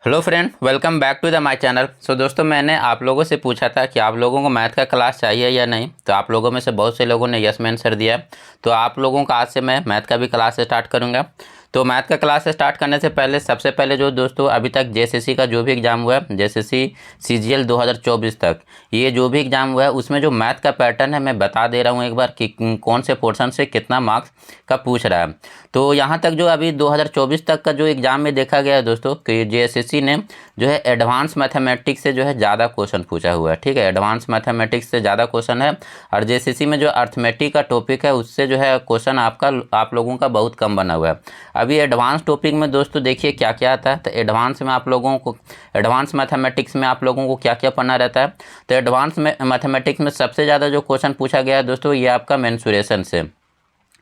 Hello friend, welcome back to the my channel. So दोस्तों, मैंने आप लोगों से पूछा था कि आप लोगों को मैथ का क्लास चाहिए या नहीं। तो आप लोगों में से बहुत से लोगों ने यस में आंसर दिया। तो आप लोगों का आज से मैं मैथ का भी क्लास स्टार्ट करूंगा। तो मैथ का क्लास स्टार्ट करने से पहले सबसे पहले जो दोस्तों अभी तक जेएसएससी का जो भी एग्ज़ाम हुआ है, जेएसएससी सीजीएल 2024 तक, ये जो भी एग्ज़ाम हुआ है उसमें जो मैथ का पैटर्न है मैं बता दे रहा हूँ एक बार कि कौन से पोर्शन से कितना मार्क्स का पूछ रहा है। तो यहाँ तक जो अभी 2024 तक का जो एग्ज़ाम में देखा गया है दोस्तों कि जेएसएससी ने जो है एडवांस मैथमेटिक्स से जो है ज़्यादा क्वेश्चन पूछा हुआ है। ठीक है, एडवांस मैथमेटिक्स से ज़्यादा क्वेश्चन है। और जेएसएससी में जो अर्थमेटिक का टॉपिक है उससे जो है क्वेश्चन आप लोगों का बहुत कम बना हुआ है। अभी एडवांस टॉपिक में दोस्तों देखिए क्या क्या आता है। तो एडवांस में आप लोगों को, एडवांस मैथमेटिक्स में आप लोगों को क्या क्या पढ़ना रहता है। तो एडवांस मैथमेटिक्स में सबसे ज़्यादा जो क्वेश्चन पूछा गया है दोस्तों, ये आपका मेंसुरेशन से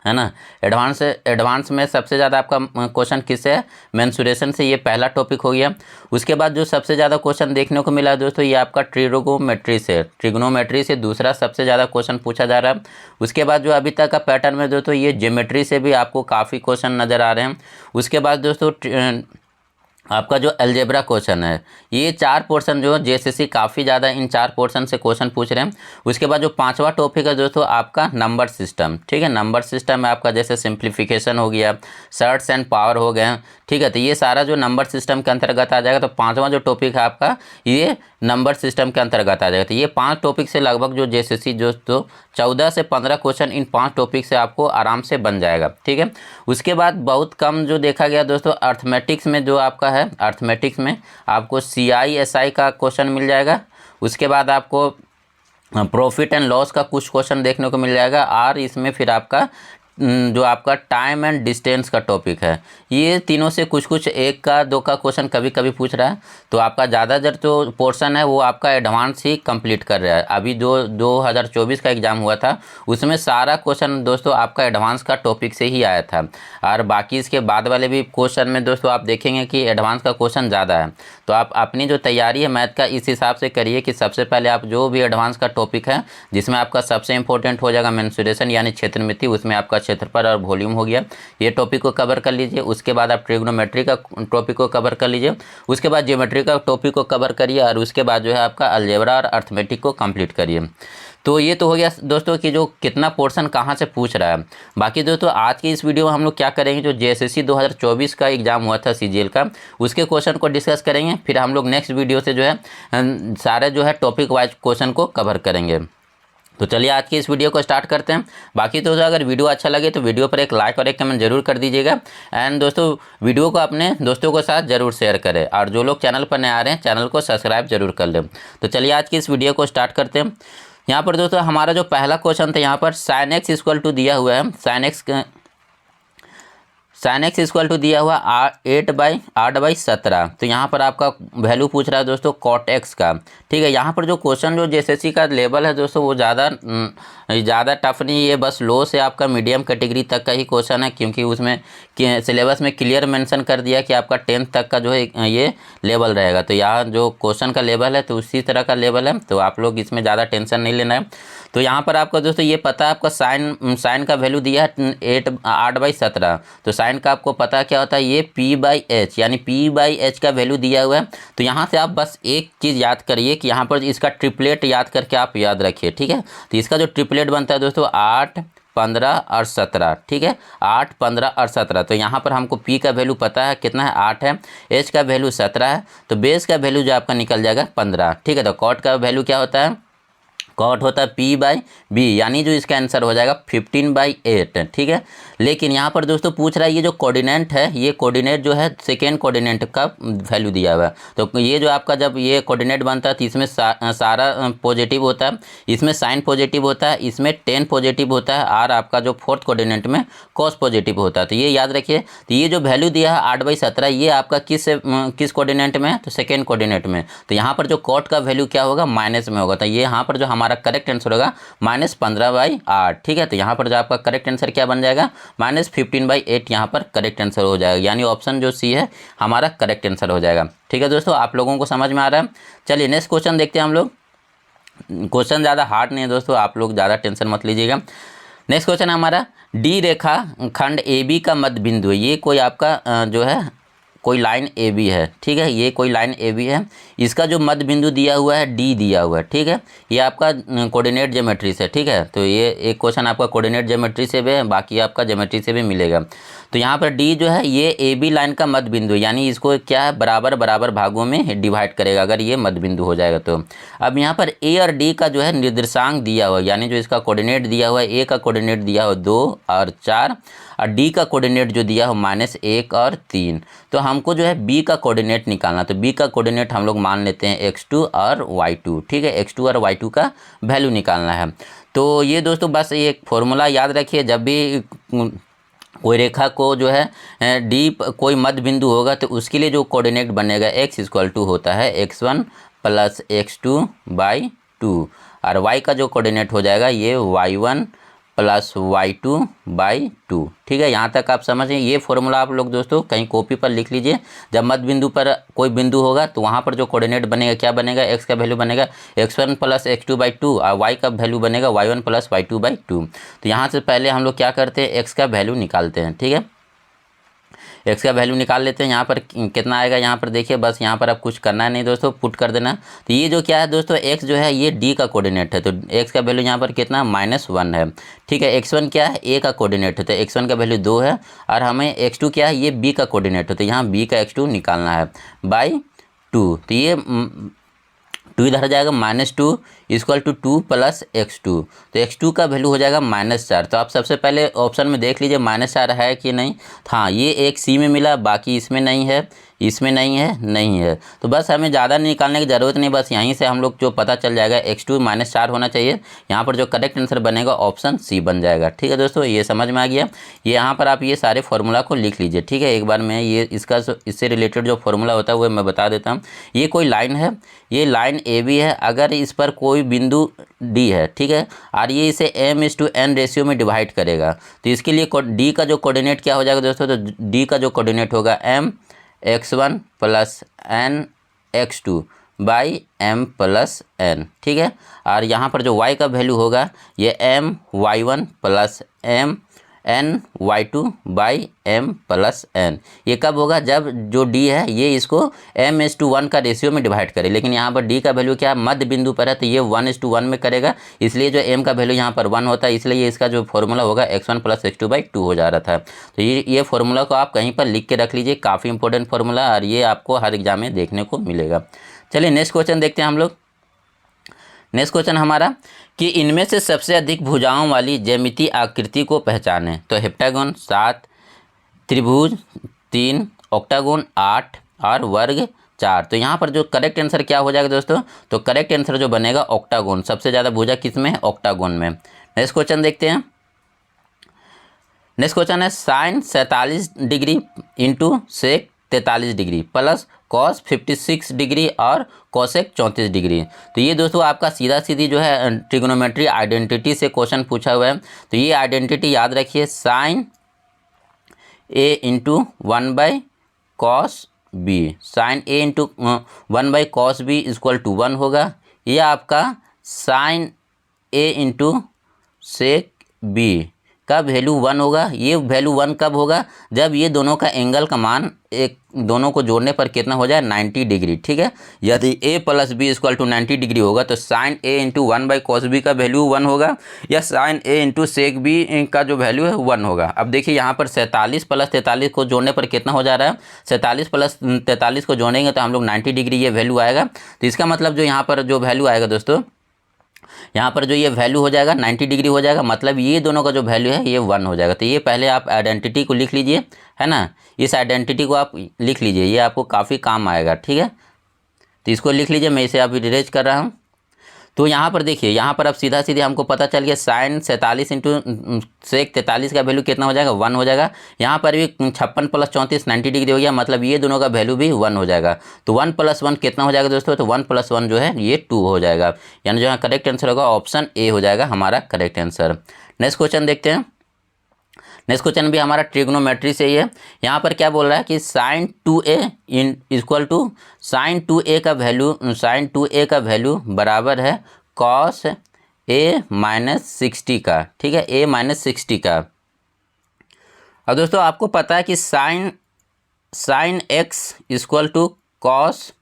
है ना। एडवांस में सबसे ज़्यादा आपका क्वेश्चन किससे है, मेंसुरेशन से। ये पहला टॉपिक हो गया। उसके बाद जो सबसे ज़्यादा क्वेश्चन देखने को मिला है दोस्तों, ये आपका ट्रिग्नोमेट्री से दूसरा सबसे ज़्यादा क्वेश्चन पूछा जा रहा है। उसके बाद जो अभी तक का पैटर्न में दोस्तों, ये ज्योमेट्री से भी आपको काफ़ी क्वेश्चन नज़र आ रहे हैं। उसके बाद दोस्तों आपका जो अलजेब्रा क्वेश्चन है, ये 4 पोर्शन जो जेएसएससी काफ़ी ज़्यादा इन 4 पोर्शन से क्वेश्चन पूछ रहे हैं। उसके बाद जो 5वां टॉपिक है दोस्तों आपका नंबर सिस्टम। ठीक है, नंबर सिस्टम में आपका जैसे सिंप्लीफिकेशन हो गया, सर्ट्स एंड पावर हो गए। ठीक है, तो ये सारा जो नंबर सिस्टम के अंतर्गत आ जाएगा। तो 5वां जो टॉपिक है आपका, ये नंबर सिस्टम के अंतर्गत आ जाएगा। तो ये 5 टॉपिक से लगभग जो जेएसएससी दोस्तों 14 से 15 क्वेश्चन इन 5 टॉपिक से आपको आराम से बन जाएगा। ठीक है, उसके बाद बहुत कम जो देखा गया दोस्तों अर्थमेटिक्स में, जो आपका है अर्थमेटिक्स में आपको CISI का क्वेश्चन मिल जाएगा। उसके बाद आपको प्रॉफिट एंड लॉस का कुछ क्वेश्चन देखने को मिल जाएगा। और इसमें फिर आपका जो आपका टाइम एंड डिस्टेंस का टॉपिक है, ये तीनों से कुछ कुछ एक का दो का क्वेश्चन कभी कभी पूछ रहा है। तो आपका ज़्यादातर जो पोर्शन है वो आपका एडवांस ही कंप्लीट कर रहा है। अभी जो 2024 का एग्ज़ाम हुआ था उसमें सारा क्वेश्चन दोस्तों आपका एडवांस का टॉपिक से ही आया था। और बाकी इसके बाद वाले भी क्वेश्चन में दोस्तों आप देखेंगे कि एडवांस का क्वेश्चन ज़्यादा है। तो आप अपनी जो तैयारी है मैथ का इस हिसाब से करिए कि सबसे पहले आप जो भी एडवांस का टॉपिक है, जिसमें आपका सबसे इंपॉर्टेंट हो जाएगा मेंसुरेशन यानी क्षेत्रमिति, उसमें आपका क्षेत्रफल और वॉल्यूम हो गया, ये टॉपिक को कवर कर लीजिए। उसके बाद आप ट्रिग्नोमेट्री का टॉपिक को कवर कर लीजिए। उसके बाद ज्योमेट्री का टॉपिक को कवर करिए। और उसके बाद जो है आपका अलजेब्रा और अर्थमेटिक को कंप्लीट करिए। तो ये तो हो गया दोस्तों कि जो कितना पोर्शन कहाँ से पूछ रहा है। बाकी दोस्तों आज की इस वीडियो में हम लोग क्या करेंगे, जो जेएसएससी 2024 का एग्ज़ाम हुआ था सीजीएल का, उसके क्वेश्चन को डिस्कस करेंगे। फिर हम लोग नेक्स्ट वीडियो से जो है सारे जो है टॉपिक वाइज क्वेश्चन को कवर करेंगे। तो चलिए आज की इस वीडियो को स्टार्ट करते हैं। बाकी तो अगर वीडियो अच्छा लगे तो वीडियो पर एक लाइक और एक कमेंट जरूर कर दीजिएगा। एंड दोस्तों वीडियो को अपने दोस्तों के साथ जरूर शेयर करें। और जो लोग चैनल पर नए आ रहे हैं चैनल को सब्सक्राइब जरूर कर लें। तो चलिए आज की इस वीडियो को स्टार्ट करते हैं। यहाँ पर दोस्तों हमारा जो पहला क्वेश्चन था, यहाँ पर sin x इक्वल टू दिया हुआ है, sin x इक्वल टू दिया हुआ 8/17। तो यहाँ पर आपका वैल्यू पूछ रहा है दोस्तों cot x का। ठीक है, यहाँ पर जो क्वेश्चन जो जेएसएससी का लेवल है दोस्तों वो ज़्यादा टफ नहीं है, बस लो से आपका मीडियम कैटेगरी तक का ही क्वेश्चन है। क्योंकि उसमें सिलेबस में क्लियर मेंशन कर दिया कि आपका 10th तक का जो है ये लेवल रहेगा। तो यहाँ जो क्वेश्चन का लेवल है तो उसी तरह का लेवल है। तो आप लोग इसमें ज़्यादा टेंशन नहीं लेना है। तो यहाँ पर आपका दोस्तों ये पता है, आपका साइन का वैल्यू दिया है 8/17। तो साइन का आपको पता क्या होता है, ये P/H यानी P/H का वैल्यू दिया हुआ है। तो यहाँ से आप बस एक चीज़ याद करिए कि यहाँ पर इसका ट्रिपलेट याद करके आप याद रखिए। ठीक है, तो इसका जो ट्रिपलेट बनता है दोस्तों 8, 15 और 17। ठीक है, 8, 15 और 17। तो यहाँ पर हमको P का वैल्यू पता है कितना है, 8 है। H का वैल्यू 17 है। तो बेस का वैल्यू जो आपका निकल जाएगा 15। ठीक है, तो कॉट का वैल्यू क्या होता है, कॉट होता है P/B, यानी जो इसका आंसर हो जाएगा 15/8। ठीक है, लेकिन यहाँ पर दोस्तों पूछ रहा है ये जो कोऑर्डिनेट है, ये कोऑर्डिनेट जो है सेकेंड कोऑर्डिनेट का वैल्यू दिया हुआ है। तो ये जो आपका जब ये कोऑर्डिनेट बनता है तो इसमें सारा पॉजिटिव होता है, इसमें साइन पॉजिटिव होता है, इसमें 10 पॉजिटिव होता है, और आपका जो फोर्थ कोऑर्डिनेट में कॉस पॉजिटिव होता है। तो ये याद रखिए। तो ये जो वैल्यू दिया है 8/17, ये आपका किस कोऑर्डिनेट में है, तो सेकेंड कोऑर्डिनेट में। तो यहाँ पर जो कॉट का वैल्यू क्या होगा, माइनस में होगा। तो ये यहाँ पर जो हमारा करेक्ट आंसर होगा -15/8। ठीक है, तो यहाँ पर जो आपका करेक्ट आंसर क्या बन जाएगा, -15/8 यहाँ पर करेक्ट आंसर हो जाएगा। यानी ऑप्शन जो सी है हमारा करेक्ट आंसर हो जाएगा। ठीक है दोस्तों, आप लोगों को समझ में आ रहा है। चलिए नेक्स्ट क्वेश्चन देखते हैं हम लोग। क्वेश्चन ज़्यादा हार्ड नहीं है दोस्तों, आप लोग ज़्यादा टेंशन मत लीजिएगा। नेक्स्ट क्वेश्चन हमारा, डी रेखा खंड AB का मध्य बिंदु है। ये कोई आपका जो है कोई लाइन ए बी है, ठीक है, ये कोई लाइन ए बी है, इसका जो मध्य बिंदु दिया हुआ है डी दिया हुआ है, ठीक है, ये आपका कोऑर्डिनेट ज्योमेट्री से, ठीक है, तो ये एक क्वेश्चन आपका कोऑर्डिनेट ज्योमेट्री से भी है, बाकी आपका ज्योमेट्री से भी मिलेगा। तो यहाँ पर डी जो है ये ए बी लाइन का मध्य बिंदु है, यानी इसको क्या है बराबर बराबर भागों में डिवाइड करेगा अगर ये मध्य बिंदु हो जाएगा तो। अब यहाँ पर ए और डी का जो है निर्देशांक दिया हुआ है, यानी जो इसका कोऑर्डिनेट दिया हुआ है, ए का कोऑर्डिनेट दिया हुआ 2 और 4 और डी का कोऑर्डिनेट जो दिया हो -1 और 3। तो हमको जो है बी का कोऑर्डिनेट निकालना, तो बी का कोऑर्डिनेट हम लोग मान लेते हैं x2 और y2, ठीक है, x2 और y2 का वैल्यू निकालना है। तो ये दोस्तों बस ये एक फॉर्मूला याद रखिए, जब भी कोई रेखा को जो है डी कोई मध्य बिंदु होगा तो उसके लिए जो कोऑर्डिनेट बनेगा x इक्वल टू होता है x1 प्लस x2/2 और y का जो कोऑर्डिनेट हो जाएगा ये y1 प्लस y2/2, ठीक है, यहाँ तक आप समझें। ये फॉर्मूला आप लोग दोस्तों कहीं कॉपी पर लिख लीजिए, जब मध्य बिंदु पर कोई बिंदु होगा तो वहाँ पर जो कोऑर्डिनेट बनेगा क्या बनेगा, x का वैल्यू बनेगा x1 प्लस x2/2 और y का वैल्यू बनेगा y1 प्लस y2/2। तो यहाँ से पहले हम लोग क्या करते हैं, x का वैल्यू निकालते हैं, ठीक है, x का वैल्यू निकाल लेते हैं। यहाँ पर कितना आएगा, यहाँ पर देखिए, बस यहाँ पर अब कुछ करना है नहीं दोस्तों, पुट कर देना। तो ये जो क्या है दोस्तों, x जो है ये d का कोऑर्डिनेट है, तो x का वैल्यू यहाँ पर कितना -1 है, ठीक है, x1 क्या है a का कोऑर्डिनेट है, तो x1 का वैल्यू 2 है और हमें x2 क्या है ये b का कोऑर्डिनेट है, तो यहाँ b का x2 निकालना है /2। तो ये 2 इधर आ जाएगा -2 इक्वल टू 2 प्लस x2, तो x2 का वैल्यू हो जाएगा -4। तो आप सबसे पहले ऑप्शन में देख लीजिए -4 है कि नहीं, हाँ ये एक सी में मिला, बाकी इसमें नहीं है, इसमें नहीं है, नहीं है, तो बस हमें ज़्यादा निकालने की ज़रूरत नहीं, बस यहीं से हम लोग जो पता चल जाएगा x2 -4 होना चाहिए। यहाँ पर जो करेक्ट आंसर बनेगा ऑप्शन सी बन जाएगा, ठीक है दोस्तों, ये समझ में आ गया। ये यहाँ पर आप ये सारे फॉर्मूला को लिख लीजिए, ठीक है, एक बार मैं ये इससे रिलेटेड जो फॉर्मूला होता है वो मैं बता देता हूँ। ये कोई लाइन है, ये लाइन ए बी है, अगर इस पर कोई बिंदु डी है, ठीक है, और ये इसे m/n रेशियो में डिवाइड करेगा, तो इसके लिए डी का जो कोऑर्डिनेट क्या हो जाएगा दोस्तों, तो डी का जो कोऑर्डिनेट होगा m(x1 + n(x2)/m + n, ठीक है, और यहाँ पर जो y का वैल्यू होगा ये my1 + n(y2)/m + n। ये कब होगा, जब जो d है ये इसको m/1 का रेशियो में डिवाइड करे, लेकिन यहाँ पर d का वैल्यू क्या है मध्य बिंदु पर है, तो ये 1:1 में करेगा, इसलिए जो m का वैल्यू यहाँ पर 1 होता है, इसलिए इसका जो फॉर्मूला होगा x1 + x2/2 हो जा रहा था। तो ये फॉर्मूला को आप कहीं पर लिख के रख लीजिए, काफ़ी इंपॉर्टेंट फार्मूला, और ये आपको हर एग्जाम में देखने को मिलेगा। चलिए नेक्स्ट क्वेश्चन देखते हैं हम लोग। नेक्स्ट क्वेश्चन हमारा कि इनमें से सबसे अधिक भुजाओं वाली ज्यामितीय आकृति को पहचानें। तो हेप्टागोन 7, त्रिभुज 3, ऑक्टागोन 8 और वर्ग 4। तो यहाँ पर जो करेक्ट आंसर क्या हो जाएगा दोस्तों, तो करेक्ट आंसर जो बनेगा ऑक्टागोन, सबसे ज़्यादा भुजा किस में है, ऑक्टागोन में। नेक्स्ट क्वेश्चन देखते हैं। नेक्स्ट क्वेश्चन है sin 47 degree into sec 43 degree plus cos 56 degree और कोसेक 34 डिग्री। तो ये दोस्तों आपका सीधा सीधी जो है ट्रिग्नोमेट्री आइडेंटिटी से क्वेश्चन पूछा हुआ है। तो ये आइडेंटिटी याद रखिए, sin a into 1/cos b, sin a into 1/cos b equal to 1 होगा। ये आपका sin a into sec b का वैल्यू 1 होगा। ये वैल्यू 1 कब होगा, जब ये दोनों का एंगल का मान एक दोनों को जोड़ने पर कितना हो जाए 90 डिग्री, ठीक है। यदि a + b equal to 90 degree होगा तो sin a into 1/cos b का वैल्यू 1 होगा, या sin a into sec b का जो वैल्यू है 1 होगा। अब देखिए यहाँ पर 47 + 43 को जोड़ने पर कितना हो जा रहा है, 47 + 43 को जोड़ेंगे तो हम लोग 90 डिग्री ये वैल्यू आएगा। तो इसका मतलब जो यहाँ पर जो वैल्यू आएगा दोस्तों, यहाँ पर जो ये वैल्यू हो जाएगा 90 डिग्री हो जाएगा, मतलब ये दोनों का जो वैल्यू है ये 1 हो जाएगा। तो ये पहले आप आइडेंटिटी को लिख लीजिए, है ना, इस आइडेंटिटी को आप लिख लीजिए, ये आपको काफ़ी काम आएगा, ठीक है। तो इसको लिख लीजिए, मैं इसे अभी इरेज कर रहा हूँ। तो यहाँ पर देखिए, यहाँ पर अब सीधा सीधे हमको पता चल गया sin 47 इंटू सेक 43 का वैल्यू कितना हो जाएगा, 1 हो जाएगा। यहाँ पर भी 56 + 34 90 डिग्री हो गया, मतलब ये दोनों का वैल्यू भी 1 हो जाएगा। तो 1 + 1 कितना हो जाएगा दोस्तों, तो 1 + 1 जो है ये 2 हो जाएगा, यानी जो है करेक्ट आंसर होगा ऑप्शन ए हो जाएगा हमारा करेक्ट आंसर। नेक्स्ट क्वेश्चन देखते हैं। नेक्स्ट क्वेश्चन भी हमारा ट्रिग्नोमेट्री से ही है। यहाँ पर क्या बोल रहा है कि sin 2a equal to sin 2a का वैल्यू बराबर है cos a - 60 का, ठीक है, a - 60 का। अब दोस्तों आपको पता है कि sin sine x equal to cos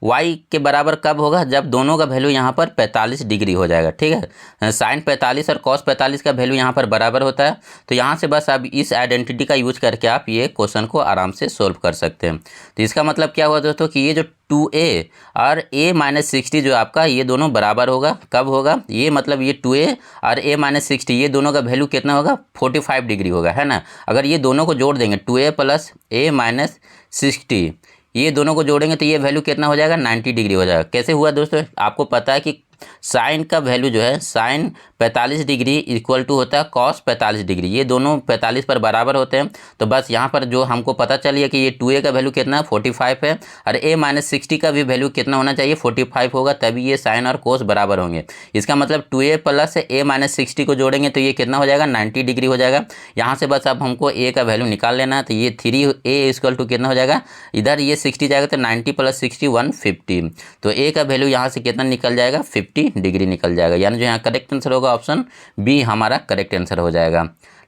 y के बराबर कब होगा, जब दोनों का वैल्यू यहाँ पर 45 डिग्री हो जाएगा। ठीक है, साइन 45 और कॉस 45 का वैल्यू यहाँ पर बराबर होता है। तो यहाँ से बस अब इस आइडेंटिटी का यूज करके आप ये क्वेश्चन को आराम से सोल्व कर सकते हैं। तो इसका मतलब क्या हुआ दोस्तों कि ये जो 2a और a-60 जो आपका ये दोनों बराबर होगा, कब होगा, ये मतलब ये 2a और a-60 ये दोनों का वैल्यू कितना होगा, 45 डिग्री होगा, है ना। अगर ये दोनों को जोड़ देंगे 2a प्लस a-60 ये दोनों को जोड़ेंगे तो ये वैल्यू कितना हो जाएगा, 90 डिग्री हो जाएगा। कैसे हुआ दोस्तों, आपको पता है कि साइन का वैल्यू जो है साइन 45 डिग्री इक्वल टू होता है कॉस 45 डिग्री, ये दोनों 45 पर बराबर होते हैं। तो बस यहाँ पर जो हमको पता चलिए कि ये 2a का वैल्यू कितना 45 है और a-60 का भी वैल्यू कितना होना चाहिए, 45 होगा, तभी ये साइन और कोस बराबर होंगे। इसका मतलब 2a प्लस a-60 को जोड़ेंगे तो ये कितना हो जाएगा, 90 डिग्री हो जाएगा। यहाँ से बस अब हमको a का वैल्यू निकाल लेना है। तो ये 3a इक्वल टू कितना हो जाएगा, इधर ये 60 जाएगा तो 90 प्लस 60 150। तो a का वैल्यू यहाँ से कितना निकल जाएगा, 50 डिग्री निकल जाएगा। यानी जो यहाँ करेक्ट आंसर होगा ऑप्शन बी हमारा करेक्ट आंसर हो जाएगा।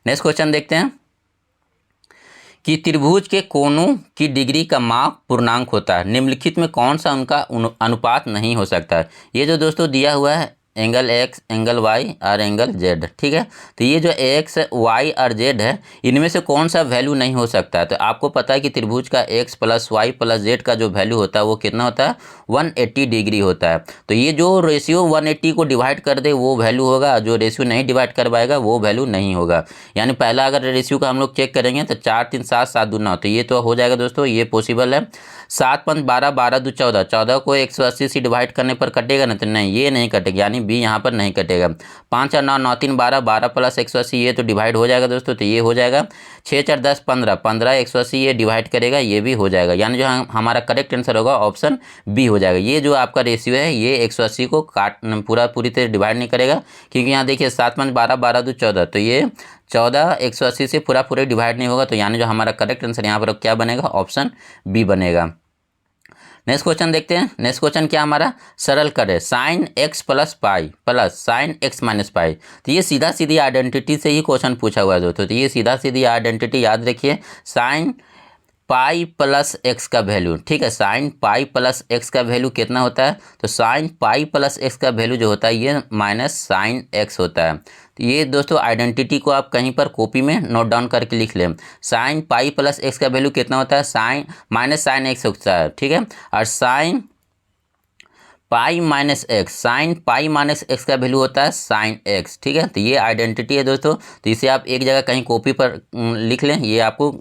नेक्स्ट क्वेश्चन देखते हैं कि त्रिभुज के कोणों की डिग्री का माप पूर्णांक होता है, निम्नलिखित में कौन सा उनका अनुपात नहीं हो सकता। ये जो दोस्तों दिया हुआ है एंगल एक्स, एंगल वाई और एंगल जेड, ठीक है। तो ये जो एक्स, वाई और जेड है इनमें से कौन सा वैल्यू नहीं हो सकता है। तो आपको पता है कि त्रिभुज का x plus y plus z का जो वैल्यू होता है वो कितना होता है, 180 डिग्री होता है। तो ये जो रेशियो 180 को डिवाइड कर दे वो वैल्यू होगा, जो रेशियो नहीं डिवाइड कर पाएगा वो वैल्यू नहीं होगा। यानी पहला अगर रेशियो का हम लोग चेक करेंगे तो 4 3 7 7 2 9, तो ये तो हो जाएगा दोस्तों, ये पॉसिबल है। 7 5 12 12 2 14, 14 को 180 से डिवाइड करने पर कटेगा ना, तो नहीं ये नहीं कटेगा, यानी बी यहाँ पर नहीं कटेगा। 5 और 9 9 3 12, 12 प्लस 180 ये तो डिवाइड हो जाएगा दोस्तों, तो ये हो जाएगा। 6 4 10 15, 15 180 ये डिवाइड करेगा, ये भी हो जाएगा। यानी जो हमारा करेक्ट आंसर होगा ऑप्शन बी हो जाएगा। ये जो आपका रेशियो है ये 180 को पूरी तरह डिवाइड नहीं करेगा, क्योंकि यहाँ देखिए 7 5 12 12 2 14, तो ये 14 180 से पूरा डिवाइड नहीं होगा। तो यानी जो हमारा करेक्ट आंसर यहाँ पर क्या बनेगा, ऑप्शन बी बनेगा। नेक्स्ट क्वेश्चन देखते हैं। नेक्स्ट क्वेश्चन क्या हमारा, सरल करें sine x plus pi plus sign x minus pi. तो ये सीधा सीधी आइडेंटिटी से ही क्वेश्चन पूछा हुआ है दोस्तों। तो ये सीधा सीधी आइडेंटिटी याद रखिए, साइन पाई प्लस एक्स का वैल्यू, ठीक है, साइन पाई प्लस एक्स का वैल्यू कितना होता है, तो साइन पाई प्लस एक्स का वैल्यू जो होता है ये माइनस साइन एक्स होता है। तो ये दोस्तों आइडेंटिटी को आप कहीं पर कॉपी में नोट डाउन करके लिख लें। साइन पाई प्लस एक्स का वैल्यू कितना होता है, साइन माइनस साइन एक्स होता है, ठीक है। और sine pi minus x, sine pi minus x का वैल्यू होता है साइन एक्स, ठीक है। तो ये आइडेंटिटी है दोस्तों। तो इसे आप एक जगह कहीं कॉपी पर लिख लें, ये आपको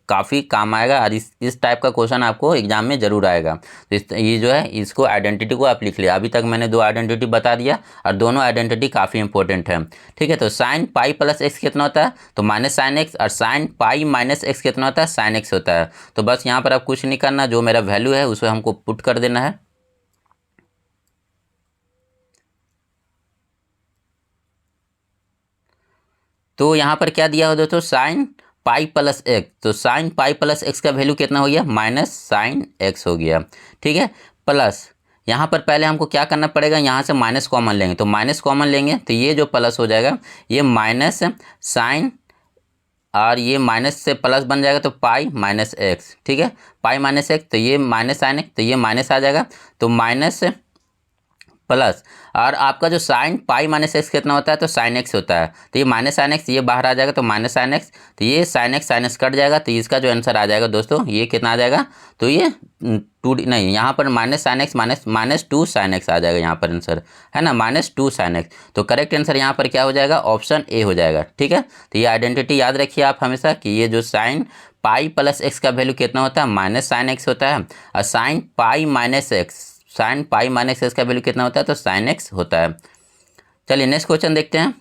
काफ़ी काम आएगा और इस टाइप का क्वेश्चन आपको एग्जाम में जरूर आएगा। तो ये जो है इसको आइडेंटिटी को आप लिख लिया। अभी तक मैंने 2 आइडेंटिटी बता दिया और दोनों आइडेंटिटी काफ़ी इंपॉर्टेंट है, ठीक है। तो साइन पाई प्लस एक्स कितना होता है, तो माइनस साइन एक्स, और साइन पाई माइनस एक्स कितना होता है, साइन एक्स होता है। तो बस यहाँ पर आप कुछ नहीं करना, जो मेरा वैल्यू है उसे हमको पुट कर देना है। तो यहाँ पर क्या दिया हो दोस्तों, साइन पाई प्लस एक्स, तो साइन पाई प्लस एक्स का वैल्यू कितना हो गया, माइनस साइन एक्स हो गया, ठीक है। प्लस यहाँ पर पहले हमको क्या करना पड़ेगा, यहाँ से माइनस कॉमन लेंगे, तो माइनस कॉमन लेंगे तो ये जो प्लस हो जाएगा ये माइनस साइन, और ये माइनस से प्लस बन जाएगा तो पाई माइनस एक्स, ठीक है। पाई माइनस एक्स, तो ये माइनस साइन एक्स, तो ये माइनस आ जाएगा, तो माइनस प्लस, और आपका जो साइन पाई माइनस एक्स कितना होता है, तो साइन एक्स होता है। तो ये माइनस साइन एक्स ये बाहर आ जाएगा, तो माइनस साइन एक्स, तो ये साइन एक्स कट जाएगा। तो इसका जो आंसर आ जाएगा दोस्तों ये कितना आ जाएगा, तो ये 2 नहीं, यहाँ पर minus sine x minus 2 sine x आ जाएगा यहाँ पर आंसर, है ना, माइनस 2 साइन एक्स। तो करेक्ट आंसर यहाँ पर क्या हो जाएगा, ऑप्शन ए हो जाएगा, ठीक है। तो ये आइडेंटिटी याद रखिए आप हमेशा कि ये जो साइन पाई प्लस एक्स का वैल्यू कितना होता है, माइनस साइन एक्स होता है, और sine pi minus x, sine pi minus x का वैल्यू कितना होता है, तो साइन एक्स होता है। चलिए नेक्स्ट क्वेश्चन देखते हैं।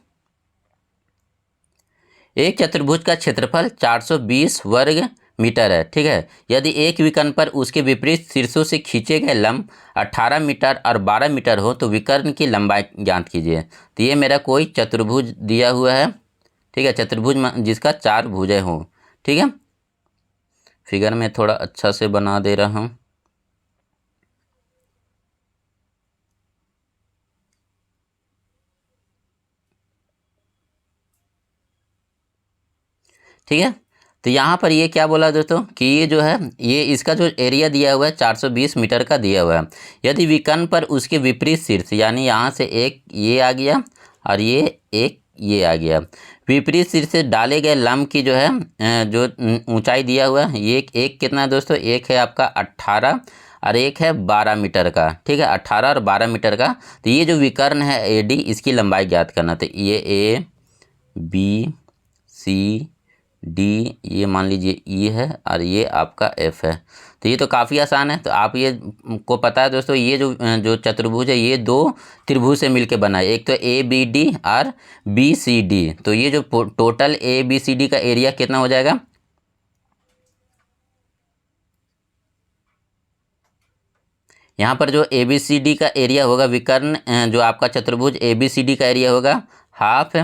एक चतुर्भुज का क्षेत्रफल 420 वर्ग मीटर है, ठीक है। यदि एक विकर्ण पर उसके विपरीत शीर्षों से खींचे गए लंब 18 मीटर और 12 मीटर हो तो विकर्ण की लंबाई ज्ञात कीजिए। तो ये मेरा कोई चतुर्भुज दिया हुआ है, ठीक है, चतुर्भुज जिसका 4 भुजें हों, ठीक है। फिगर में थोड़ा अच्छा से बना दे रहा हूँ। ठीक है, तो यहाँ पर ये क्या बोला दोस्तों कि ये जो है ये इसका जो एरिया दिया हुआ है 420 मीटर का दिया हुआ है। यदि विकर्ण पर उसके विपरीत शीर्ष यानी यहाँ से एक ये आ गया और ये आ गया, विपरीत शीर्ष से डाले गए लंब की जो है जो ऊंचाई दिया हुआ है ये एक कितना है दोस्तों, एक है आपका 18 और एक है 12 मीटर का। ठीक है, 18 और 12 मीटर का। तो ये जो विकर्ण है AD इसकी लंबाई ज्ञात करना। तो ये ABCD ये मान लीजिए E है और ये आपका F है। तो ये तो काफ़ी आसान है। तो आप ये को पता है दोस्तों ये जो चतुर्भुज है ये दो त्रिभुज से मिलके बना है, एक तो ABD और BCD। तो ये जो टोटल ABCD का एरिया कितना हो जाएगा, यहाँ पर जो ABCD का एरिया होगा विकर्ण जो आपका चतुर्भुज ABCD का एरिया होगा हाफ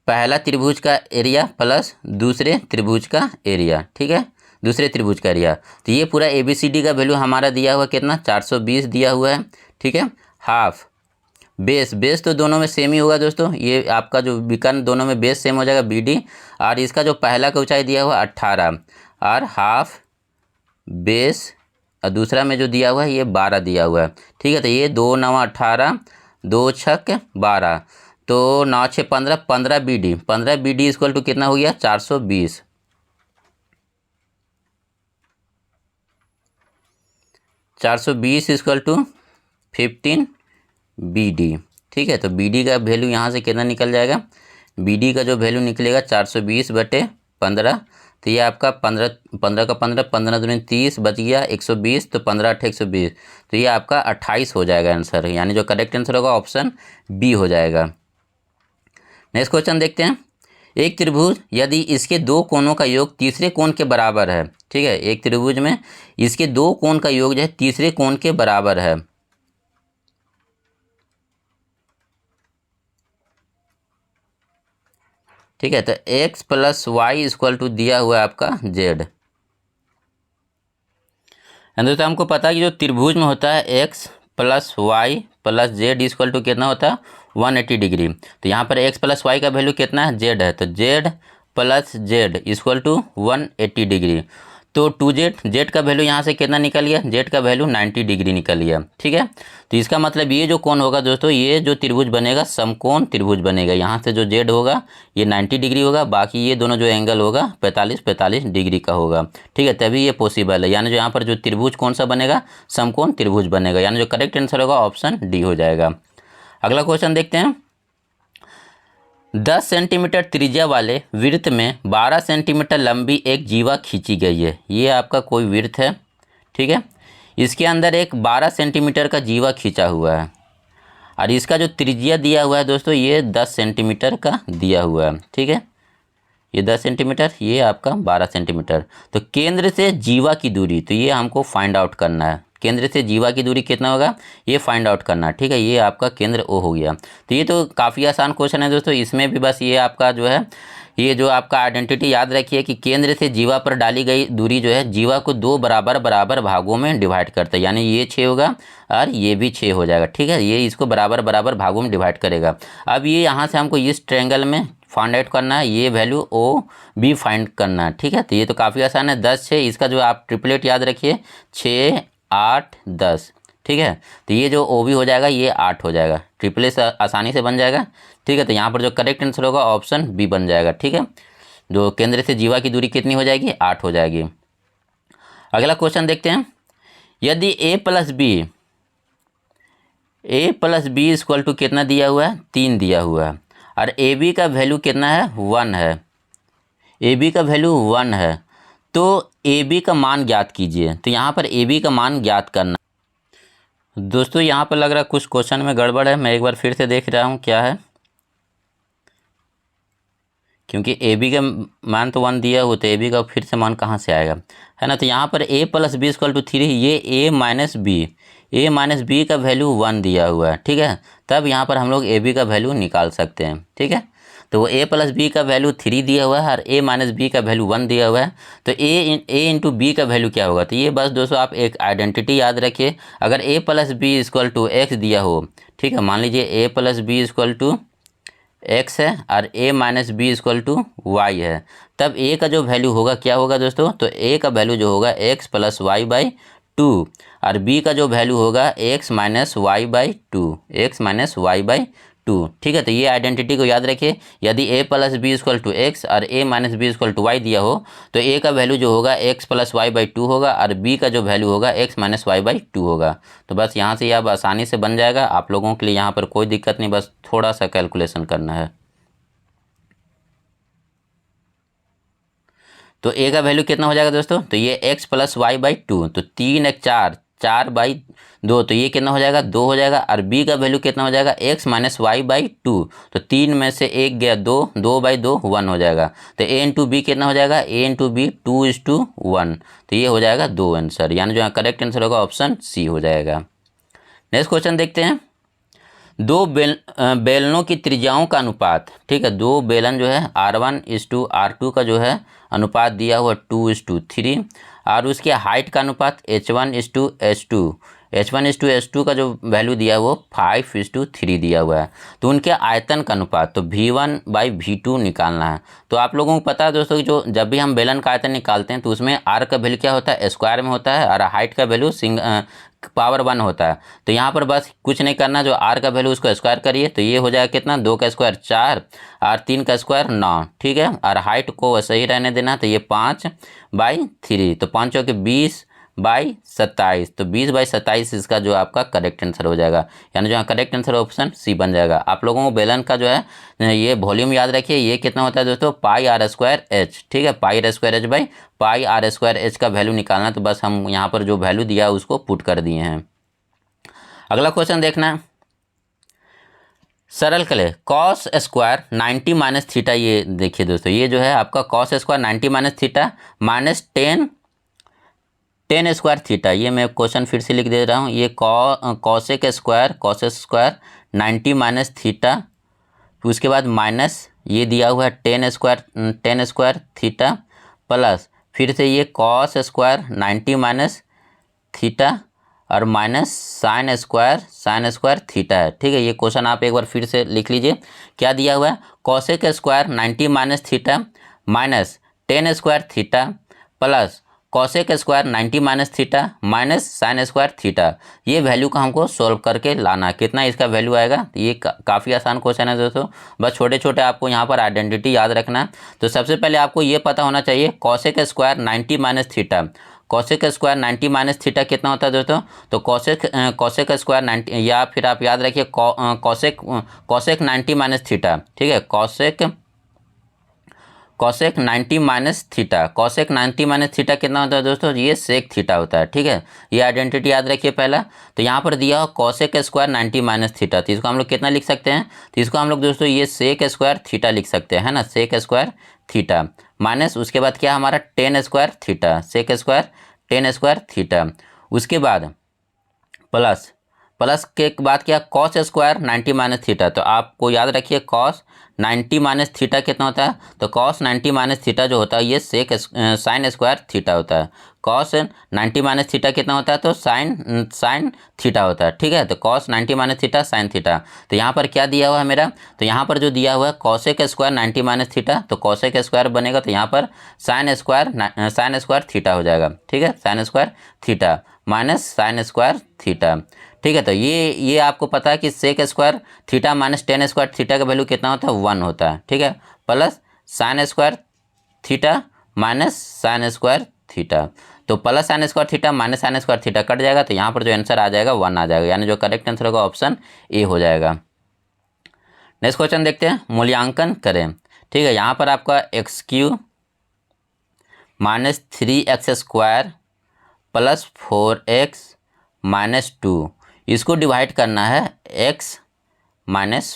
पहला त्रिभुज का एरिया प्लस दूसरे त्रिभुज का एरिया। ठीक है, दूसरे त्रिभुज का एरिया। तो ये पूरा ABCD का वैल्यू हमारा दिया हुआ कितना 420 दिया हुआ है। ठीक है, हाफ बेस तो दोनों में सेम ही होगा दोस्तों, ये आपका जो विकर्ण दोनों में बेस सेम हो जाएगा BD, और इसका जो पहला का ऊंचाई दिया हुआ 18 और हाफ बेस और दूसरा में जो दिया हुआ है ये 12 दिया हुआ है। ठीक है, तो ये 2 9 18 2 6 12 तो 9 6 15 15 BD इक्वल टू कितना हो गया 420। 420 इक्वल टू 15 BD। ठीक है, तो BD का वैल्यू यहाँ से कितना निकल जाएगा, BD का जो वैल्यू निकलेगा 420/15। तो ये आपका 15 का 15 दूनी 30 बच गया 120, तो 15 8 120, तो ये आपका 28 हो जाएगा आंसर, यानी जो करेक्ट आंसर होगा ऑप्शन B हो जाएगा। नेक्स्ट क्वेश्चन देखते हैं। एक त्रिभुज यदि इसके दो कोणों का योग तीसरे कोण के बराबर है। ठीक है, एक त्रिभुज में इसके दो कोण का योग जो है तीसरे कोण के बराबर है। ठीक है, तो x + y इक्वल टू दिया हुआ है आपका z। दोस्तों हमको पता है कि जो त्रिभुज में होता है x + y + z equal to कितना होता है 180 डिग्री। तो यहाँ पर x + y का वैल्यू कितना है z है, तो z + z equal to 180 degree. तो 2z z का वैल्यू यहाँ से कितना निकल गया, z का वैल्यू 90 डिग्री निकल गया। ठीक है, तो इसका मतलब ये जो कोण होगा दोस्तों ये जो त्रिभुज बनेगा समकोण त्रिभुज बनेगा। यहाँ से जो z होगा ये 90 डिग्री होगा, बाकी ये दोनों जो एंगल होगा 45 डिग्री का होगा। ठीक है, तभी ये पॉसिबल है, यानी जो यहाँ पर जो त्रिभुज कौन सा बनेगा समकोण त्रिभुज बनेगा, यानी जो करेक्ट आंसर होगा ऑप्शन D हो जाएगा। अगला क्वेश्चन देखते हैं। 10 सेंटीमीटर त्रिज्या वाले वृत्त में 12 सेंटीमीटर लंबी एक जीवा खींची गई है। ये आपका कोई वृत्त है। ठीक है, इसके अंदर एक 12 सेंटीमीटर का जीवा खींचा हुआ है और इसका जो त्रिज्या दिया हुआ है दोस्तों ये 10 सेंटीमीटर का दिया हुआ है। ठीक है, ये 10 सेंटीमीटर, ये आपका 12 सेंटीमीटर। तो केंद्र से जीवा की दूरी, तो ये हमको फाइंड आउट करना है। केंद्र से जीवा की दूरी कितना होगा ये फाइंड आउट करना है। ठीक है, ये आपका केंद्र O हो गया। तो ये तो काफ़ी आसान क्वेश्चन है दोस्तों, इसमें भी बस ये आपका जो है ये जो आपका आइडेंटिटी याद रखिए कि केंद्र से जीवा पर डाली गई दूरी जो है जीवा को दो बराबर भागों में डिवाइड करता है, यानी ये 6 होगा और ये भी 6 हो जाएगा। ठीक है, ये इसको बराबर भागों में डिवाइड करेगा। अब ये यहाँ से हमको इस ट्रायंगल में फाइंड आउट करना है, ये वैल्यू OB फाइंड करना है। ठीक है, तो ये तो काफ़ी आसान है। 10 6 इसका जो आप ट्रिपलेट याद रखिए 6 8 10। ठीक है, तो ये जो OB हो जाएगा ये 8 हो जाएगा, ट्रिपलेट आसानी से बन जाएगा। ठीक है, तो यहाँ पर जो करेक्ट आंसर होगा ऑप्शन B बन जाएगा। ठीक है, जो केंद्र से जीवा की दूरी कितनी हो जाएगी 8 हो जाएगी। अगला क्वेश्चन देखते हैं। यदि A + B इक्वल टू कितना दिया हुआ है 3 दिया हुआ है और AB का वैल्यू कितना है 1 है, AB का वैल्यू 1 है, तो AB का मान ज्ञात कीजिए। तो यहाँ पर AB का मान ज्ञात करना। दोस्तों यहाँ पर लग रहा है कुछ क्वेश्चन में गड़बड़ है, मैं एक बार फिर से देख रहा हूँ क्या है, क्योंकि AB का मान तो 1 दिया हुआ, तो AB का फिर से मान कहाँ से आएगा, है ना। तो यहाँ पर A + B इक्वल टू 3, ये A माइनस बी का वैल्यू 1 दिया हुआ है। ठीक है, तब यहाँ पर हम लोग AB का वैल्यू निकाल सकते हैं। ठीक है, तो वो A + B का वैल्यू 3 दिया हुआ है और A - B का वैल्यू 1 दिया हुआ है, तो A × B का वैल्यू क्या होगा। तो ये बस दोस्तों आप एक आइडेंटिटी याद रखिए, अगर A + B equal to X दिया हो, ठीक है, मान लीजिए A + B equal to x है और a minus b equal to y है, तब a का जो वैल्यू होगा क्या होगा दोस्तों, तो a का वैल्यू जो होगा x plus y by two और b का जो वैल्यू होगा x minus y by two, x minus y by two. ठीक है, तो ये आइडेंटिटी को याद रखिए। यदि a plus b equal to x और a minus b equal to y दिया हो तो a का वैल्यू जो होगा x plus y by two होगा और b का जो वैल्यू होगा x minus y by two होगा। तो बस यहाँ से अब आसानी से बन जाएगा आप लोगों के लिए, यहाँ पर कोई दिक्कत नहीं, बस थोड़ा सा कैलकुलेशन करना है। तो a का वैल्यू कितना हो जाएगा दोस्तों, तो ये x plus y by two, तो 3 एक 4, 4 बाई 2, तो ये कितना हो जाएगा 2 हो जाएगा। और b का वैल्यू कितना हो जाएगा x minus y by two, तो 3 में से 1 गया 2, 2 बाई 2 1 हो जाएगा। तो a इंटू बी कितना हो जाएगा, a इंटू बी 2:1, तो ये हो जाएगा 2 आंसर, यानी जो करेक्ट आंसर होगा ऑप्शन सी हो जाएगा। नेक्स्ट क्वेश्चन देखते हैं। दो बेलनों की त्रिज्याओं का अनुपात, ठीक है, दो बेलन जो है R1:R2 का जो है अनुपात दिया हुआ 2:3 और उसके हाइट का अनुपात H1:H2, H1:H2 का जो वैल्यू दिया वो 5:3 दिया हुआ है। तो उनके आयतन का अनुपात तो V1/V2 निकालना है। तो आप लोगों को पता है दोस्तों कि जो जब भी हम बेलन का आयतन निकालते हैं तो उसमें R का वैल्यू क्या होता है, स्क्वायर में होता है और हाइट का वैल्यू पावर 1 होता है। तो यहाँ पर बस कुछ नहीं करना, जो R का वैल्यू उसको स्क्वायर करिए तो ये हो जाएगा कितना, 2 का स्क्वायर 4 और 3 का स्क्वायर 9, ठीक है, और हाइट को वैसे ही रहने देना, तो ये 5/3, तो 5 के 20/27, तो 20/27 इसका जो आपका करेक्ट आंसर हो जाएगा, यानी जो करेक्ट आंसर ऑप्शन सी बन जाएगा। आप लोगों को बेलन का जो है ये वॉल्यूम याद रखिए, ये कितना होता है दोस्तों, πr²h, ठीक है, πr²h बाई πr²h का वैल्यू निकालना। तो बस हम यहाँ पर जो वैल्यू दिया उसको पुट कर दिए हैं। अगला क्वेश्चन देखना है, सरल करें कॉस स्क्वायर 90 माइनस थीटा। ये देखिए दोस्तों, ये जो है आपका cos square 90 minus theta minus 10 square theta. ये मैं क्वेश्चन फिर से लिख दे रहा हूँ, ये कॉसेक स्क्वायर 90 माइनस थीटा, उसके बाद माइनस ये दिया हुआ है 10 स्क्वायर थीटा प्लस फिर से ये कॉस स्क्वायर 90 माइनस थीटा और माइनस साइन स्क्वायर थीटा है। ठीक है, ये क्वेश्चन आप एक बार फिर से लिख लीजिए। क्या दिया हुआ है, cosec square 90 minus theta minus 10 square theta plus cosec square 90 minus theta minus sine square theta. ये वैल्यू का हमको सॉल्व करके लाना, कितना इसका वैल्यू आएगा। तो ये काफ़ी आसान क्वेश्चन है दोस्तों, बस छोटे छोटे आपको यहाँ पर आइडेंटिटी याद रखना है। तो सबसे पहले आपको ये पता होना चाहिए cosec square 90 minus theta, cosec square 90 minus theta कितना होता है दोस्तों, तो कॉसेक स्क्वायर 90, या फिर आप याद रखिए कॉसेक 90 माइनस थीटा, ठीक है, cosec 90 minus theta, cosec 90 minus theta कितना होता है दोस्तों, ये सेक थीटा होता है। ठीक है, ये आइडेंटिटी याद रखिए पहला। तो यहाँ पर दिया हो कॉसेक स्क्वायर 90 माइनस थीटा, तो इसको हम लोग कितना लिख सकते हैं, तो इसको हम लोग दोस्तों ये सेक स्क्वायर थीटा लिख सकते हैं, है ना, सेक स्क्वायर थीटा माइनस उसके बाद क्या हमारा 10 square theta, sec square 10 square theta, उसके बाद प्लस के बाद क्या कॉस स्क्वायर 90 माइनस थीटा। तो आपको याद रखिए कॉस 90 माइनस थीटा कितना होता है, तो कॉस 90 माइनस थीटा जो होता है ये साइन स्क्वायर थीटा होता है। कॉस 90 माइनस थीटा कितना होता है, तो साइन थीटा होता है। ठीक है, तो cos 90 minus theta sine theta. तो यहाँ पर क्या दिया हुआ है मेरा, तो यहाँ पर जो दिया हुआ है कॉसेक स्क्वायर 90 माइनस थीटा, तो कॉसेक स्क्वायर बनेगा तो यहाँ पर साइन स्क्वायर थीटा हो जाएगा। ठीक है, sine square theta minus sine square theta. ठीक है, तो ये आपको पता है कि sec square theta minus 10 square theta का वैल्यू कितना होता है, 1 होता है। ठीक है, plus sine square theta minus sine square theta, तो plus sine square theta minus sine square theta cut जाएगा, तो यहाँ पर जो आंसर आ जाएगा 1 आ जाएगा, यानी जो करेक्ट आंसर होगा ऑप्शन ए हो जाएगा। नेक्स्ट क्वेश्चन देखते हैं, मूल्यांकन करें। ठीक है, यहाँ पर आपका x³ minus 3x square plus 4x minus 2, इसको डिवाइड करना है x माइनस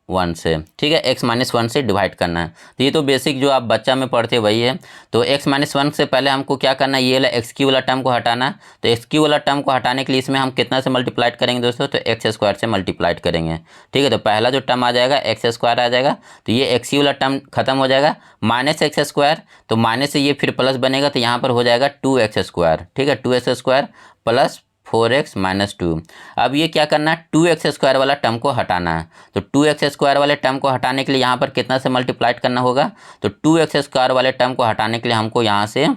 1 से। ठीक है, x माइनस 1 से डिवाइड करना है। तो ये तो बेसिक जो आप बच्चा में पढ़ते वही है। तो x माइनस 1 से पहले हमको क्या करना है, ये वाला x³ वाला टर्म को हटाना। तो x³ वाला टर्म को हटाने के लिए इसमें हम कितना से मल्टीप्लाइड करेंगे दोस्तों, तो x स्क्वायर से मल्टीप्लाइड करेंगे। ठीक है, तो पहला जो टर्म आ जाएगा x स्क्वायर आ जाएगा, तो ये x³ वाला टर्म खत्म हो जाएगा, माइनस x स्क्वायर, तो माइनस से ये फिर प्लस बनेगा, तो यहाँ पर हो जाएगा 2x स्क्वायर। ठीक है, 2x square plus 4x minus 2। अब ये क्या करना है, 2x² वाला टर्म को हटाना है। तो 2x² वाले टर्म को हटाने के लिए यहाँ पर कितना से मल्टीप्लाइड करना होगा, तो 2x² वाले टर्म को हटाने के लिए हमको यहाँ से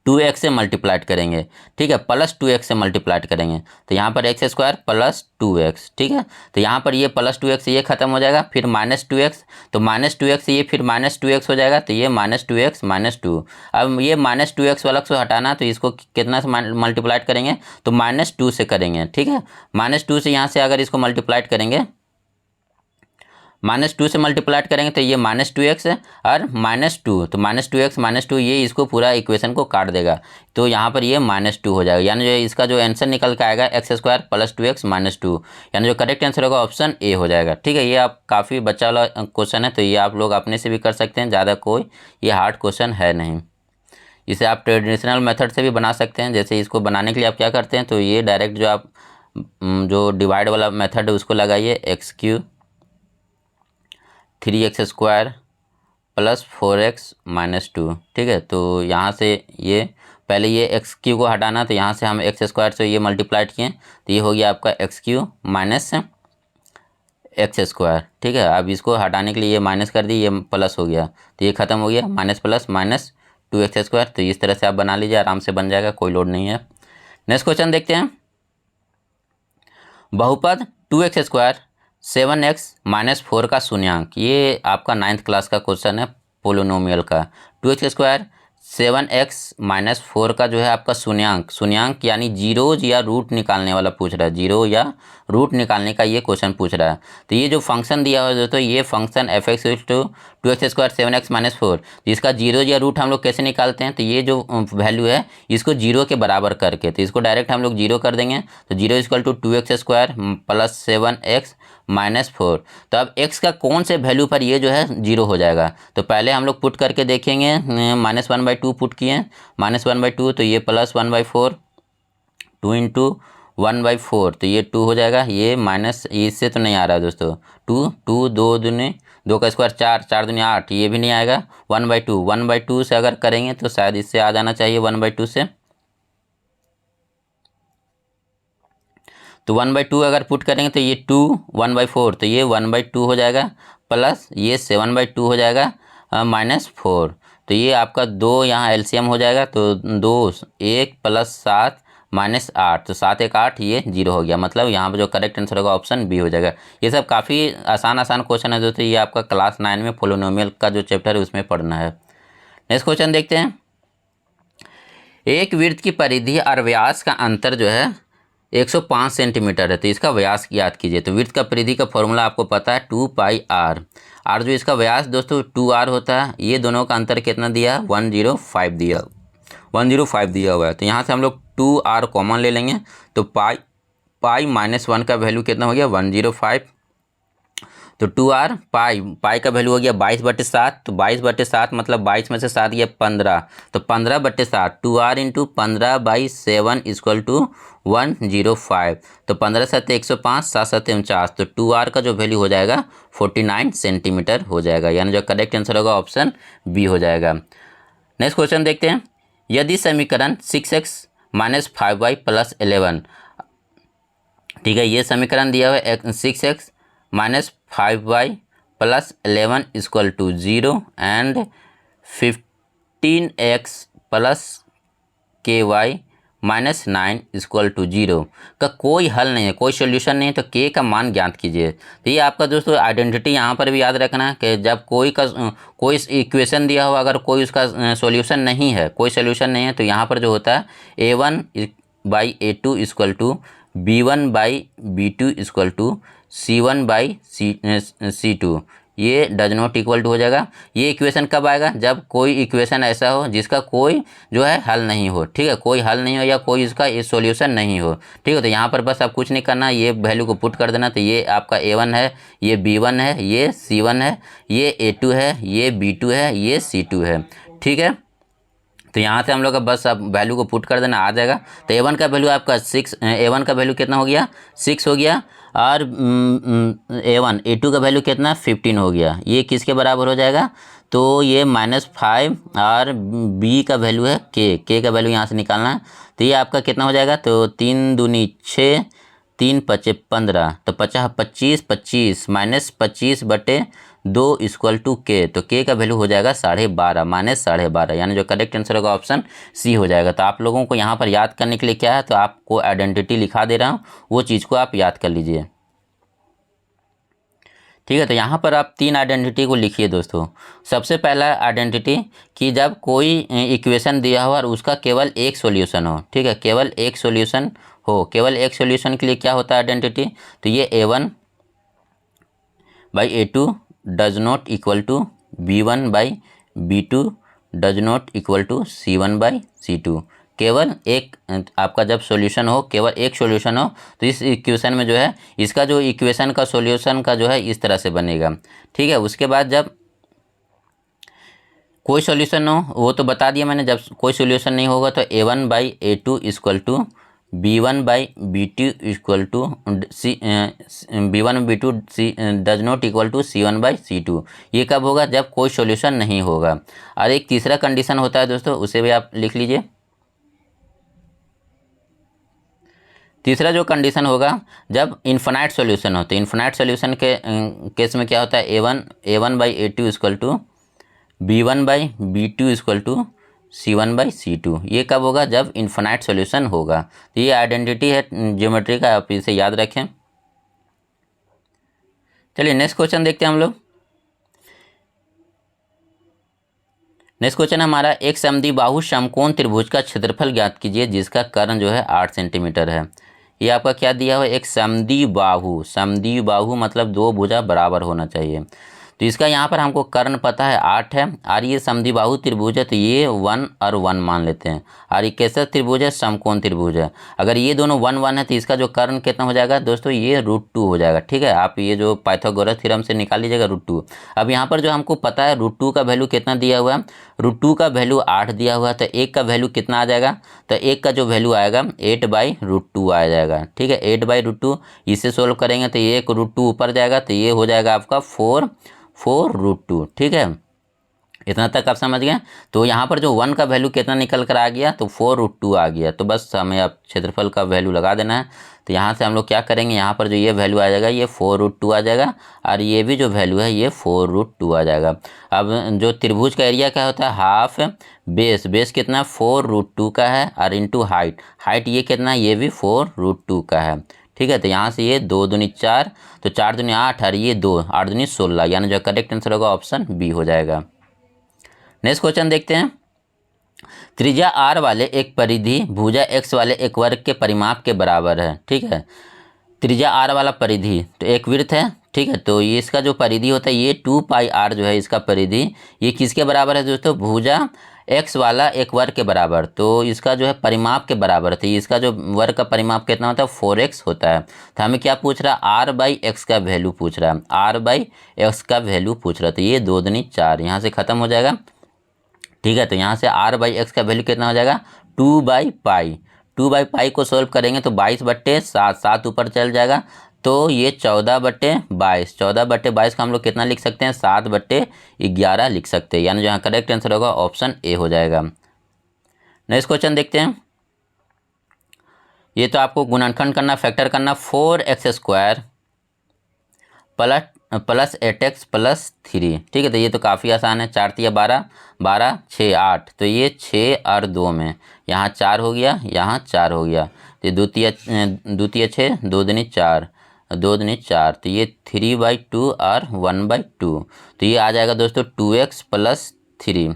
2x से मल्टीप्लाइड करेंगे, ठीक है, प्लस 2x से मल्टीप्लाइड करेंगे। तो यहाँ पर x² प्लस 2x, ठीक है। तो यहाँ पर ये प्लस 2x ये खत्म हो जाएगा, फिर माइनस 2x, तो माइनस 2x ये फिर माइनस 2x हो जाएगा, तो ये माइनस 2x माइनस 2। अब ये माइनस 2x वाला से हटाना, तो इसको कितना से मल्टीप्लाइड करेंगे, तो माइनस 2 से करेंगे, ठीक है। माइनस 2 से यहाँ से अगर इसको मल्टीप्लाइड करेंगे, माइनस 2 से मल्टीप्लाइड करेंगे तो ये माइनस 2x और माइनस 2, तो माइनस 2x माइनस 2 ये इसको पूरा इक्वेशन को काट देगा। तो यहाँ पर ये माइनस 2 हो जाएगा, यानी जो इसका जो आंसर निकल के आएगा x² प्लस 2x माइनस 2, यानी जो करेक्ट आंसर होगा ऑप्शन ए हो जाएगा, ठीक है। ये आप काफ़ी बच्चा वाला क्वेश्चन है, तो ये आप लोग अपने से भी कर सकते हैं, ज़्यादा कोई ये हार्ड क्वेश्चन है नहीं। इसे आप ट्रेडिशनल मेथड से भी बना सकते हैं। जैसे इसको बनाने के लिए आप क्या करते हैं, तो ये डायरेक्ट जो आप जो डिवाइड वाला मेथड है उसको लगाइए, x³ 3x² plus 4x minus 2, ठीक है। तो यहाँ से ये पहले ये x³ को हटाना, तो यहाँ से हम x² से ये मल्टीप्लाइड किए, तो ये हो गया आपका x³ माइनस x², ठीक है। अब इसको हटाने के लिए ये माइनस कर दी, ये प्लस हो गया, तो ये खत्म हो गया, माइनस प्लस माइनस 2x²। तो इस तरह से आप बना लीजिए, आराम से बन जाएगा, कोई लोड नहीं है। नेक्स्ट क्वेश्चन देखते हैं। बहुपद 2x² 7x माइनस 4 का शून्यांक, ये आपका 9th क्लास का क्वेश्चन है पोलिनोमियल का। 2x² 7x माइनस 4 का जो है आपका शून्यांक यानी जीरोज या रूट निकालने वाला पूछ रहा है, जीरो या रूट निकालने का ये क्वेश्चन पूछ रहा है। तो ये जो फंक्शन दिया हुआ है दोस्तों, ये function f(x) 2x² 7x minus 4, इसका जीरो या रूट हम लोग कैसे निकालते हैं, तो ये जो वैल्यू है इसको जीरो के बराबर करके, तो इसको डायरेक्ट हम लोग जीरो कर देंगे। तो zero equal to 2x² plus 7x minus 4। तो अब x का कौन से वैल्यू पर ये जो है जीरो हो जाएगा, तो पहले हम लोग पुट करके देखेंगे। -1/2 पुट किए, -1/2, तो ये प्लस 1/4, 2 इंटू 1/4, तो ये 2 हो जाएगा। ये माइनस इससे तो नहीं आ रहा है दोस्तों, 2 2 दूनी 2 का स्क्वायर 4, 4 दूनी 8, ये भी नहीं आएगा। 1/2 से अगर करेंगे तो शायद इससे आ जाना चाहिए 1/2 से। तो 1/2 अगर पुट करेंगे तो ये 2 1/4, तो ये 1/2 हो जाएगा, प्लस ये 7/2 हो जाएगा माइनस 4। तो ये आपका 2 यहाँ एलसीएम हो जाएगा, तो 2 1 प्लस 7 माइनस 8, तो 7 1 8, ये 0 हो गया। मतलब यहाँ पर जो करेक्ट आंसर होगा ऑप्शन बी हो जाएगा। ये सब काफ़ी आसान क्वेश्चन है दोस्तों, ये आपका क्लास 9 में पोलिनोमियल का जो चैप्टर है उसमें पढ़ना है। नेक्स्ट क्वेश्चन देखते हैं। एक वृत्त की परिधि और व्यास का अंतर जो है 105 सेंटीमीटर है, तो इसका व्यास ज्ञात कीजिए। तो वृत्त का परिधि का फॉर्मूला आपको पता है 2πr, और जो इसका व्यास दोस्तों 2r होता है। ये दोनों का अंतर कितना दिया, 105 दिया हुआ है। तो यहाँ से हम लोग 2r कॉमन ले लेंगे, तो पाई माइनस 1 का वैल्यू कितना हो गया, 105। तो 2r पाई का वैल्यू हो गया 22/7, तो 22/7 मतलब 22 में से 7 गया 15, तो 15/7, 2r इंटू 15/7 इक्वल टू 105। तो 15 7 105, 7 7 49, तो 2r का जो वैल्यू हो जाएगा 49 सेंटीमीटर हो जाएगा, यानी जो करेक्ट आंसर होगा ऑप्शन बी हो जाएगा। नेक्स्ट क्वेश्चन देखते हैं। यदि समीकरण 6x माइनस 5y प्लस 11, ठीक है, ये समीकरण दिया हुआ है 6x minus 5y plus 11 equal to 0 and 15x plus ky minus 9 equal to 0 का कोई हल नहीं है, कोई सोल्यूशन नहीं है, तो k का मान ज्ञात कीजिए। तो ये आपका दोस्तों आइडेंटिटी यहाँ पर भी याद रखना है कि जब कोई इक्वेशन दिया हुआ, अगर कोई उसका सॉल्यूशन नहीं है, कोई सोल्यूशन नहीं है, तो यहाँ पर जो होता है a1/a2 equal to b1/b2 equal to c1/c2, ये डज नॉट इक्वल टू हो जाएगा। ये इक्वेशन कब आएगा, जब कोई इक्वेशन ऐसा हो जिसका कोई जो है हल नहीं हो, ठीक है, कोई हल नहीं हो या कोई इसका सॉल्यूशन नहीं हो, ठीक है। तो यहाँ पर बस आप कुछ नहीं करना, ये वैल्यू को पुट कर देना। तो ये आपका a1 है, ये b1 है, ये c1 है, ये a2 है, ये b2 है, ये c2 है, ठीक है। तो यहाँ से हम लोग का बस आप वैल्यू को पुट कर देना, आ जाएगा। तो a1 का वैल्यू आपका 6, a1 का वैल्यू कितना हो गया, 6 हो गया, और a2 का वैल्यू कितना 15 हो गया। ये किसके बराबर हो जाएगा, तो ये -5 और b का वैल्यू है k का वैल्यू यहाँ से निकालना है। तो ये आपका कितना हो जाएगा, तो 3 दूनी 6, 3 पचे 15, तो 25 -25/2 इक्वल टू k। तो k का वैल्यू हो जाएगा 12.5 -12.5, यानी जो करेक्ट आंसर होगा ऑप्शन सी हो जाएगा। तो आप लोगों को यहाँ पर याद करने के लिए क्या है, तो आपको आइडेंटिटी लिखा दे रहा हूँ, वो चीज़ को आप याद कर लीजिए। ठीक है, तो यहाँ पर आप 3 आइडेंटिटी को लिखिए दोस्तों। सबसे पहला आइडेंटिटी कि जब कोई इक्वेशन दिया हो और उसका केवल एक सॉल्यूशन हो। ठीक है, केवल एक सॉल्यूशन हो, केवल एक सॉल्यूशन के लिए क्या होता है आइडेंटिटी, तो ये a1/a2 does not equal to b1/b2 does not equal to c1/c2। केवल एक आपका जब सॉल्यूशन हो, केवल एक सॉल्यूशन हो, तो इस इक्वेशन में जो है इसका जो इक्वेशन का सॉल्यूशन का जो है इस तरह से बनेगा। ठीक है, उसके बाद जब कोई सॉल्यूशन हो, वो तो बता दिया मैंने, जब कोई सॉल्यूशन नहीं होगा तो a1/a2 equal to b1/b2 equal to b1/b2 does not equal to c1/c2। ये कब होगा, जब कोई सॉल्यूशन नहीं होगा। और एक तीसरा कंडीशन होता है दोस्तों, उसे भी आप लिख लीजिए। तीसरा जो कंडीशन होगा, जब इन्फिनाइट सॉल्यूशन हो, तो इन्फिनाइट सॉल्यूशन के केस में क्या होता है, a1/a2 equal to b1/b2 equal to c1/c2। ये कब होगा, जब इन्फिनाइट सॉल्यूशन होगा। तो ये आइडेंटिटी है ज्योमेट्री का, आप इसे याद रखें। चलिए नेक्स्ट क्वेश्चन देखते हैं हम लोग। नेक्स्ट क्वेश्चन हमारा, एक समद्विबाहु समकोण त्रिभुज का क्षेत्रफल ज्ञात कीजिए जिसका कर्ण जो है 8 सेंटीमीटर है। ये आपका क्या दिया हुआ है, एक समद्विबाहु। समद्विबाहु मतलब दो भुजा बराबर होना चाहिए। तो इसका यहाँ पर हमको कर्ण पता है 8 है, और ये समद्विबाहु त्रिभुज है, तो ये 1 और 1 मान लेते हैं। और ये कैसा त्रिभुज है, समकोण त्रिभुज है। अगर ये दोनों 1 1 है तो इसका जो कर्ण कितना हो जाएगा दोस्तों, ये √2 हो जाएगा। ठीक है, आप ये जो पाइथागोरस थ्योरम से निकाल लीजिएगा √2। अब यहाँ पर जो हमको पता है √2 का वैल्यू कितना दिया हुआ है, √2 का वैल्यू 8 दिया हुआ है, तो 1 का वैल्यू कितना आ जाएगा, तो 1 का जो वैल्यू आएगा 8/√2 आ जाएगा। ठीक है, 8/√2 इसे सोल्व करेंगे तो ये एक √2 ऊपर जाएगा, तो ये हो जाएगा आपका 4√2। ठीक है, इतना तक आप समझ गए। तो यहाँ पर जो 1 का वैल्यू कितना निकल कर आ गया, तो 4√2 आ गया। तो बस हमें अब क्षेत्रफल का वैल्यू लगा देना है। तो यहाँ से हम लोग क्या करेंगे, यहाँ पर जो ये वैल्यू आ जाएगा ये 4√2 आ जाएगा, और ये भी जो वैल्यू है ये 4√2 आ जाएगा। अब जो त्रिभुज का एरिया क्या होता है, हाफ बेस कितना 4√2 का है, और इंटू हाइट ये कितना, ये भी 4√2 का है। ठीक है, तो यहाँ से ये 2 दूनी 4, तो 4 दूनी 8, और ये 2 8 दूनी 16, यानी जो करेक्ट आंसर होगा ऑप्शन बी हो जाएगा। नेक्स्ट क्वेश्चन देखते हैं। त्रिज्या r वाले एक परिधि भुजा x वाले एक वर्ग के परिमाप के बराबर है। ठीक है, त्रिज्या r वाला परिधि तो एक वृत्त है। ठीक है, तो ये इसका जो परिधि होता है ये 2πr जो है इसका परिधि, ये किसके बराबर है दोस्तों, भुजा x वाला एक वर्ग के बराबर। तो इसका जो है परिमाप के बराबर है, तो इसका जो वर्ग का परिमाप कितना होता है 4x होता है। तो हमें क्या पूछ रहा है, r/x का वैल्यू पूछ रहा है, r/x का वैल्यू पूछ रहा है। तो ये 2 दूनी 4 यहाँ से ख़त्म हो जाएगा। ठीक है, तो यहाँ से r/x का वैल्यू कितना हो जाएगा 2/π। 2/π को सोल्व करेंगे तो 22/7, 7 ऊपर चल जाएगा, तो ये 14/22। 14/22 का हम लोग कितना लिख सकते हैं, 7/11 लिख सकते हैं, यानी जो यहाँ करेक्ट आंसर होगा ऑप्शन ए हो जाएगा। नेक्स्ट क्वेश्चन देखते हैं। ये तो आपको गुणनखंड करना, फैक्टर करना, 4x² प्लस 8x प्लस 3। ठीक है, तो ये तो काफ़ी आसान है। 4 तिया 12, 12 6 8, तो ये 6 और 2 में यहाँ 4 हो गया, यहाँ 4 हो गया, तो दो तिया 6, 2 दूनी 4, 2 दूनी 4, तो ये 3/2 और 1/2, तो ये आ जाएगा दोस्तों 2x प्लस 3,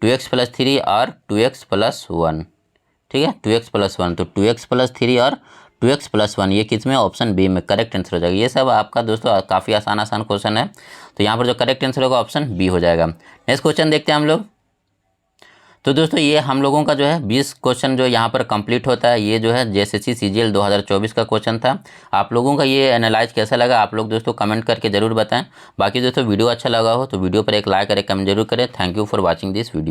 2x प्लस 3 और 2x प्लस 1। ठीक है, 2x प्लस 1, तो 2x प्लस 3 और 2x प्लस 1 ये किस में, ऑप्शन बी में करेक्ट आंसर हो जाएगा। ये सब आपका दोस्तों काफ़ी आसान क्वेश्चन है, तो यहाँ पर जो करेक्ट आंसर होगा ऑप्शन बी हो जाएगा। नेक्स्ट क्वेश्चन देखते हैं हम लोग। तो दोस्तों ये हम लोगों का जो है 20 क्वेश्चन जो यहाँ पर कंप्लीट होता है, ये जो है JSSC CGL 2024 का क्वेश्चन था। आप लोगों का ये एनालाइज कैसा लगा आप लोग दोस्तों कमेंट करके ज़रूर बताएं। बाकी दोस्तों वीडियो अच्छा लगा हो तो वीडियो पर एक लाइक और एक कमेंट जरूर करें। Thank you for watching this video.